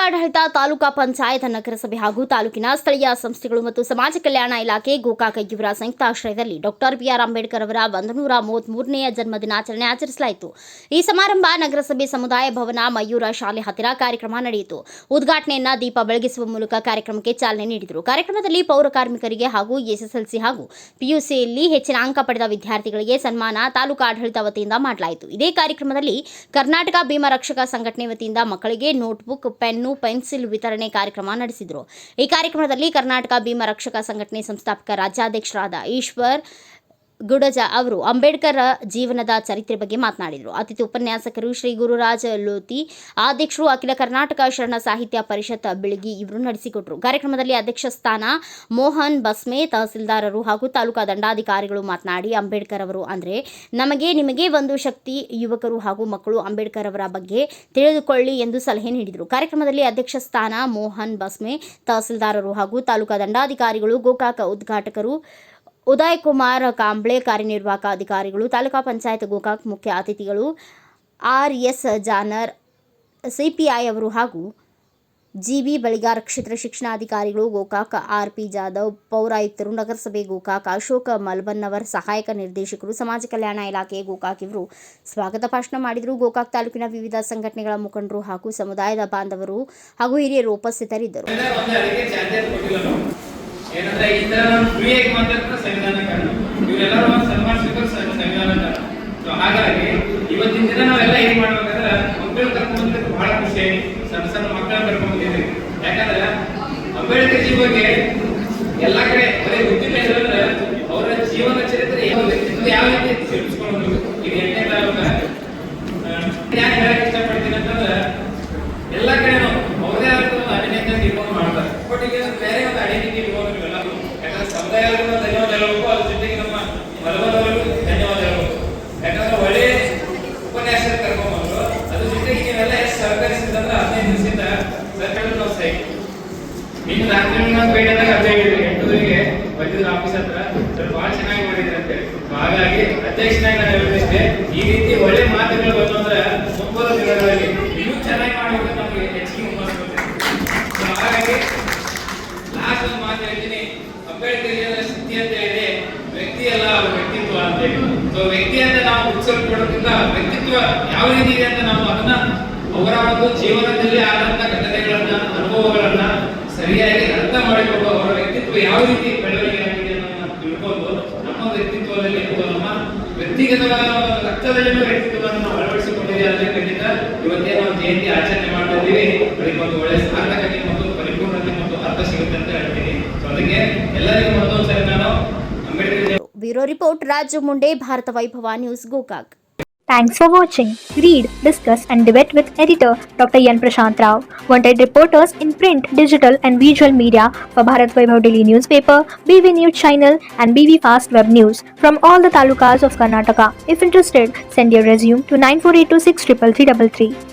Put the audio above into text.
ತಾಲೂಕಾಡಳಿತ, ತಾಲೂಕಾ ಪಂಚಾಯತ್, ನಗರಸಭೆ ಹಾಗೂ ತಾಲೂಕಿನ ಸ್ಥಳೀಯ ಸಂಸ್ಥೆಗಳು ಮತ್ತು ಸಮಾಜ ಕಲ್ಯಾಣ ಇಲಾಖೆ ಗೋಕಾಕ ಇವರ ಸಂಯುಕ್ತಾಶ್ರಯದಲ್ಲಿ ಡಾಕ್ಟರ್ ಬಿಆರ್ ಅಂಬೇಡ್ಕರ್ ಅವರ 133ನೇ ಜನ್ಮದಿನಾಚರಣೆ ಆಚರಿಸಲಾಯಿತು. ಈ ಸಮಾರಂಭ ನಗರಸಭೆ ಸಮುದಾಯ ಭವನ ಮಯೂರ ಶಾಲೆ ಹತ್ತಿರ ಕಾರ್ಯಕ್ರಮ ನಡೆಯಿತು. ಉದ್ಘಾಟನೆಯನ್ನ ದೀಪ ಬೆಳಗಿಸುವ ಮೂಲಕ ಕಾರ್ಯಕ್ರಮಕ್ಕೆ ಚಾಲನೆ ನೀಡಿದರು. ಕಾರ್ಯಕ್ರಮದಲ್ಲಿ ಪೌರ ಕಾರ್ಮಿಕರಿಗೆ ಹಾಗೂ ಎಸ್ಎಸ್ಎಲ್ಸಿ ಹಾಗೂ ಪಿಯುಸಿಯಲ್ಲಿ ಹೆಚ್ಚಿನ ಅಂಕ ಪಡೆದ ವಿದ್ಯಾರ್ಥಿಗಳಿಗೆ ಸನ್ಮಾನ ತಾಲೂಕಾಡಳಿತ ವತಿಯಿಂದ ಮಾಡಲಾಯಿತು. ಇದೇ ಕಾರ್ಯಕ್ರಮದಲ್ಲಿ ಕರ್ನಾಟಕ ಭೀಮ ರಕ್ಷಕ ಸಂಘಟನೆ ವತಿಯಿಂದ ಮಕ್ಕಳಿಗೆ ನೋಟ್ಬುಕ್, ಪೆನ್ನು, ಪೆನ್ಸಿಲ್ ವಿತರಣೆ ಕಾರ್ಯಕ್ರಮ ನಡೆಸಿದರು. ಈ ಕಾರ್ಯಕ್ರಮದಲ್ಲಿ ಕರ್ನಾಟಕ ಭೀಮ ರಕ್ಷಕ ಸಂಘಟನೆ ಸಂಸ್ಥಾಪಕ ರಾಜ್ಯಾಧ್ಯಕ್ಷರಾದ ಈಶ್ವರ್ ಗುಡಜ ಅವರು ಅಂಬೇಡ್ಕರ್ ಜೀವನದ ಚರಿತ್ರೆ ಬಗ್ಗೆ ಮಾತನಾಡಿದರು. ಅತಿಥಿ ಉಪನ್ಯಾಸಕರು ಶ್ರೀ ಗುರುರಾಜ್ ಲೋತಿ, ಅಧ್ಯಕ್ಷರು ಅಖಿಲ ಕರ್ನಾಟಕ ಶರಣ ಸಾಹಿತ್ಯ ಪರಿಷತ್ ಬಿಳಗಿ ಇವರು ನಡೆಸಿಕೊಟ್ಟರು. ಕಾರ್ಯಕ್ರಮದಲ್ಲಿ ಅಧ್ಯಕ್ಷ ಸ್ಥಾನ ಮೋಹನ್ ಬಸ್ಮೆ, ತಹಸೀಲ್ದಾರರು ಹಾಗೂ ತಾಲೂಕಾ ದಂಡಾಧಿಕಾರಿಗಳು ಮಾತನಾಡಿ, ಅಂಬೇಡ್ಕರ್ ಅವರು ಅಂದರೆ ನಮಗೆ ನಿಮಗೆ ಒಂದು ಶಕ್ತಿ, ಯುವಕರು ಹಾಗೂ ಮಕ್ಕಳು ಅಂಬೇಡ್ಕರ್ ಅವರ ಬಗ್ಗೆ ತಿಳಿದುಕೊಳ್ಳಿ ಎಂದು ಸಲಹೆ ನೀಡಿದರು. ಕಾರ್ಯಕ್ರಮದಲ್ಲಿ ಅಧ್ಯಕ್ಷ ಸ್ಥಾನ ಮೋಹನ್ ಬಸ್ಮೆ, ತಹಸೀಲ್ದಾರರು ಹಾಗೂ ತಾಲೂಕಾ ದಂಡಾಧಿಕಾರಿಗಳು, ಗೋಕಾಕ ಉದ್ಘಾಟಕರು ಉದಯ್ ಕುಮಾರ್ ಕಾಂಬ್ಳೆ, ಕಾರ್ಯನಿರ್ವಾಹಕ ಅಧಿಕಾರಿಗಳು, ತಾಲೂಕಾ ಪಂಚಾಯತ್ ಗೋಕಾಕ್ ಮುಖ್ಯ ಅತಿಥಿಗಳು ಆರ್.ಎಸ್. ಜಾನರ್, ಸಿಪಿಐ ಅವರು ಹಾಗೂ ಜಿಬಿ ಬಳಿಗಾರ್, ಕ್ಷೇತ್ರ ಶಿಕ್ಷಣಾಧಿಕಾರಿಗಳು ಗೋಕಾಕ್ ಆರ್.ಪಿ. ಜಾಧವ್, ಪೌರಾಯುಕ್ತರು ನಗರಸಭೆ ಗೋಕಾಕ್ ಅಶೋಕ್ ಮಲ್ಬನ್ನವರ್, ಸಹಾಯಕ ನಿರ್ದೇಶಕರು ಸಮಾಜ ಕಲ್ಯಾಣ ಇಲಾಖೆ ಗೋಕಾಕ್ ಇವರು ಸ್ವಾಗತ ಭಾಷಣ ಮಾಡಿದರು. ಗೋಕಾಕ್ ತಾಲೂಕಿನ ವಿವಿಧ ಸಂಘಟನೆಗಳ ಮುಖಂಡರು ಹಾಗೂ ಸಮುದಾಯದ ಬಾಂಧವರು ಹಾಗೂ ಹಿರಿಯರು ಉಪಸ್ಥಿತರಿದ್ದರು. ಏನಂದ್ರೆ ಈ ತರ ನಾವು ಫ್ರೀಯಾಗಿ ಮಾತಾಡ್ತಾರೆ ಸಂವಿಧಾನ ಕಾರಣ ಇವರೆಲ್ಲರೂ ಒಂದು ಸನ್ಮಾನಿಸಿದ್ರು ಸಂವಿಧಾನ ಕಾರಣ. ಹಾಗಾಗಿ ಇವತ್ತಿನ ದಿನ ನಾವೆಲ್ಲ ಏನ್ ಮಾಡ್ಬೇಕಂದ್ರೆ ಮಕ್ಕಳು ಕರ್ಕೊಂಡ್ಬಂದ್ರೆ ಬಹಳ ಖುಷಿ, ಸಣ್ಣ ಸಣ್ಣ ಮಕ್ಕಳನ್ನ ಕರ್ಕೊಂಡ್ಬಂದಿದ್ವಿ. ಯಾಕಂದ್ರೆ ಅಂಬೇಡ್ಕರ್ ಜಿ ಬಗ್ಗೆ ಎಲ್ಲ ಕಡೆ ಬರೀ ಗೊತ್ತಿಲ್ಲ ಅಂದ್ರೆ ಅವರ ಜೀವನ ಚರಿತ್ರೆ ವ್ಯಕ್ತಿತ್ವ ಯಾವ ರೀತಿ ಸೇರಿಸ್ಕೊಂಡು ಇದು ಎಣ್ಣೆ ಯಾಕೆ ಹೇಳಕ್ ಇಷ್ಟಪಡ್ತೀನಿ ಅಂತಂದ್ರೆ ಎಲ್ಲ ಕಡೆನೂ ಅವ್ರದೇ ಆದ ಒಂದು ಐಡೆಂಟಿಟಿ ನಿರ್ಮಾಣ ಮಾಡ್ತಾರೆ. ಬಟ್ ಈಗ ಬೇರೆ ಒಂದು ಐಡೆಂಟಿಟಿ ಇರೋದಿಲ್ಲ. ಯಾಕಂದ್ರೆ ಸಮುದಾಯಗಳಿಗೂ ಧನ್ಯವಾದ ಹೇಳಬೇಕು, ಅದ್ರ ಜೊತೆಗೆ ನಮ್ಮ ಮಲಬದವರಿಗೂ ಧನ್ಯವಾದ ಹೇಳಬೇಕು. ಯಾಕಂದ್ರೆ ಒಳ್ಳೆ ಉಪನ್ಯಾಸಕ ಕರ್ಕೊಂಡ್ಬಂದ್ರು, ಅದ್ರ ಜೊತೆಗೆ ನೀವೆಲ್ಲ ಎಷ್ಟು ಸಹಕರಿಸಿದ್ರೆ 15 ದಿವಸದಿಂದ ಸರ್ಕಾರದ ನಾವು ಸೈ ಇನ್ನು ರಾತ್ರಿ ಭೇಟಿಯಾದಾಗ ಅದೇ ಹೇಳಿದ್ರು 8 ಬಂದಿದ್ರು ಆಫೀಸ್ ಹತ್ರ, ಬಹಳ ಚೆನ್ನಾಗಿ ಮಾಡಿದ್ರು ಅಂತೇಳಿ. ಹಾಗಾಗಿ ಅಧ್ಯಕ್ಷನಾಗಿ ನಾನು ಹೇಳಿದ್ದೆ ಈ ರೀತಿ ಒಳ್ಳೆ ಮಾತುಗಳು ಬಂದು ಅಂದ್ರೆ ಮುಂಬರುವ ದಿನಗಳಲ್ಲಿ ಇನ್ನೂ ಚೆನ್ನಾಗಿ ಮಾಡಬೇಕು, ನಮಗೆ ಹೆಚ್ಚಿಗೆ ಹುಮ್ಮಸ್ ಬರ್ತದೆ. ಹಾಗಾಗಿ ಲಾಸ್ಟ್ ಒಂದು ಮಾತು ಹೇಳ್ತೀನಿ, ಅಂಬೇಡ್ಕರ್ ಶಕ್ತಿ ಅಂತ ಹೇಳಿದ್ರೆ ವ್ಯಕ್ತಿ ಅಲ್ಲ, ಅವ್ರ ವ್ಯಕ್ತಿತ್ವ ಅಂತ ಹೇಳಿ. ಸೊ ವ್ಯಕ್ತಿ ಅಂತ ನಾವು ಉತ್ಸವ ಕೊಡೋದ್ರಿಂದ ವ್ಯಕ್ತಿತ್ವ ಯಾವ ರೀತಿ ಇದೆ ಅಂತ ನಾವು ಅದನ್ನ ಅವರ ಒಂದು ಜೀವನದಲ್ಲಿ ಆದಂತ ಘಟನೆಗಳನ್ನ, ಅನುಭವಗಳನ್ನ ಸರಿಯಾಗಿ ಅರ್ಥ ಮಾಡಿಕೊಂಡು ಅವರ ವ್ಯಕ್ತಿತ್ವ ಯಾವ ರೀತಿ ಬೆಳವಣಿಗೆ ಆಗಿದೆ ಅನ್ನೋದನ್ನ ತಿಳ್ಕೊಂಡು ನಮ್ಮ ವ್ಯಕ್ತಿತ್ವದಲ್ಲಿ ನಮ್ಮ ವ್ಯಕ್ತಿಗತವಾದ ರಕ್ತದಲ್ಲಿನ ವ್ಯಕ್ತಿತ್ವವನ್ನು ನಾವು ಅಳವಡಿಸಿಕೊಂಡಿದ್ದೀವಿ. ಅಂದ್ರೆ ಖಂಡಿತ ಇವತ್ತೇ ನಾವು ಜಯಂತಿ ಆಚರಣೆ ಮಾಡ್ತಾ ಇದ್ದೀವಿ. ಅದಕ್ಕೆ ಒಂದು ಒಳ್ಳೆ ಸಾರ್ಥಕತೆ ಮತ್ತು ಪರಿಪೂರ್ಣತೆ ಮತ್ತು ಅರ್ಥ ಸಿಗುತ್ತೆ ಅಂತ ಹೇಳ್ತೀನಿ. ಸೊ ಅದಕ್ಕೆ ಎಲ್ಲರಿಗೂ ಮತ್ತೊಂದು ಸರಿ ನಾನು ಅಂಬೇಡ್ಕರ್ ಬ್ಯೂರೋ ರಿಪೋರ್ಟ್ ರಾಜು ಮುಂಡೆ, ಭಾರತ ವೈಭವ news, Gokak. Thanks for watching. Read, discuss and debate with editor Dr. Yan Prashant Rao. Wanted reporters in print, digital and visual media for Bharat Vaibhav Daily Newspaper, BV News Channel and BV Fast Web News from all the talukas of Karnataka. If interested, send your resume to 9482633333.